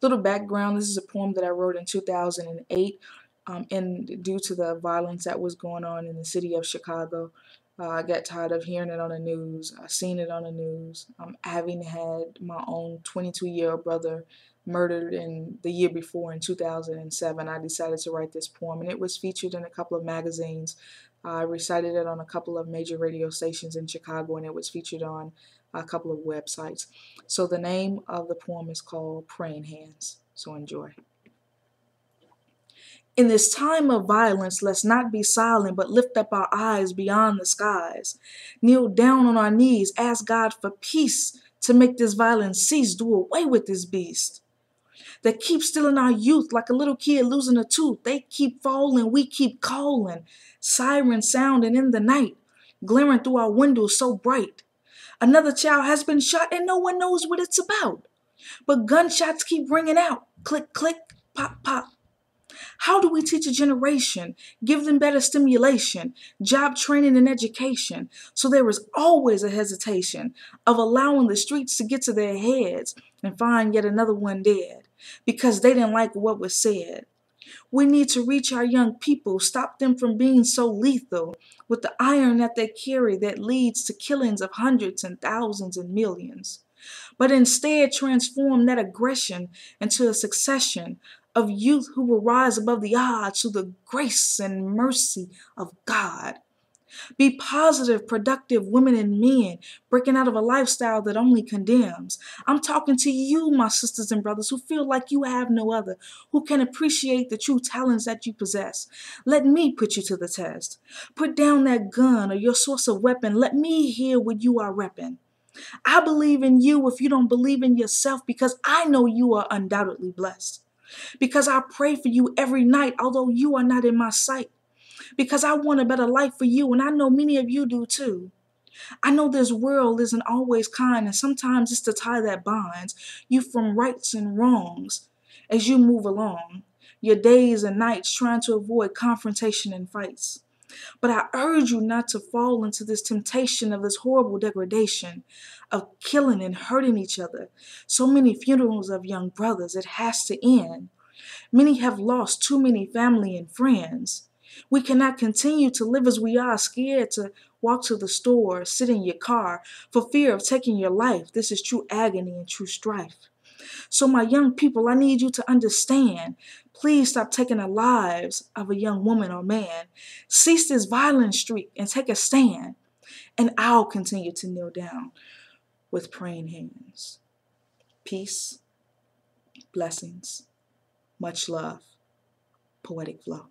Little background, this is a poem that I wrote in 2008, and due to the violence that was going on in the city of Chicago. I got tired of hearing it on the news, seeing it on the news, having had my own 22-year-old brother murdered in the year before in 2007. I decided to write this poem, and it was featured in a couple of magazines. I recited it on a couple of major radio stations in Chicago, and it was featured on a couple of websites. So the name of the poem is called Praying Hands. So enjoy. In this time of violence, let's not be silent, but lift up our eyes beyond the skies. Kneel down on our knees, ask God for peace to make this violence cease. Do away with this beast that keeps stealing our youth like a little kid losing a tooth. They keep falling, we keep calling. Sirens sounding in the night, glaring through our windows so bright. Another child has been shot and no one knows what it's about. But gunshots keep ringing out. Click, click, pop, pop. How do we teach a generation, give them better stimulation, job training and education, so there is always a hesitation of allowing the streets to get to their heads and find yet another one dead because they didn't like what was said? We need to reach our young people, stop them from being so lethal with the iron that they carry that leads to killings of hundreds and thousands and millions, but instead transform that aggression into a succession of youth who will rise above the odds through the grace and mercy of God. Be positive, productive women and men, breaking out of a lifestyle that only condemns. I'm talking to you, my sisters and brothers, who feel like you have no other, who can appreciate the true talents that you possess. Let me put you to the test. Put down that gun or your source of weapon. Let me hear what you are repping. I believe in you if you don't believe in yourself, because I know you are undoubtedly blessed. Because I pray for you every night, although you are not in my sight. Because I want a better life for you, and I know many of you do too. I know this world isn't always kind, and sometimes it's the tie that binds you from rights and wrongs as you move along, your days and nights trying to avoid confrontation and fights. But I urge you not to fall into this temptation of this horrible degradation of killing and hurting each other. So many funerals of young brothers, it has to end. Many have lost too many family and friends. We cannot continue to live as we are, scared to walk to the store, sit in your car, for fear of taking your life. This is true agony and true strife. So my young people, I need you to understand. Please stop taking the lives of a young woman or man. Cease this violent streak and take a stand. And I'll continue to kneel down with praying hands. Peace, blessings, much love, poetic flow.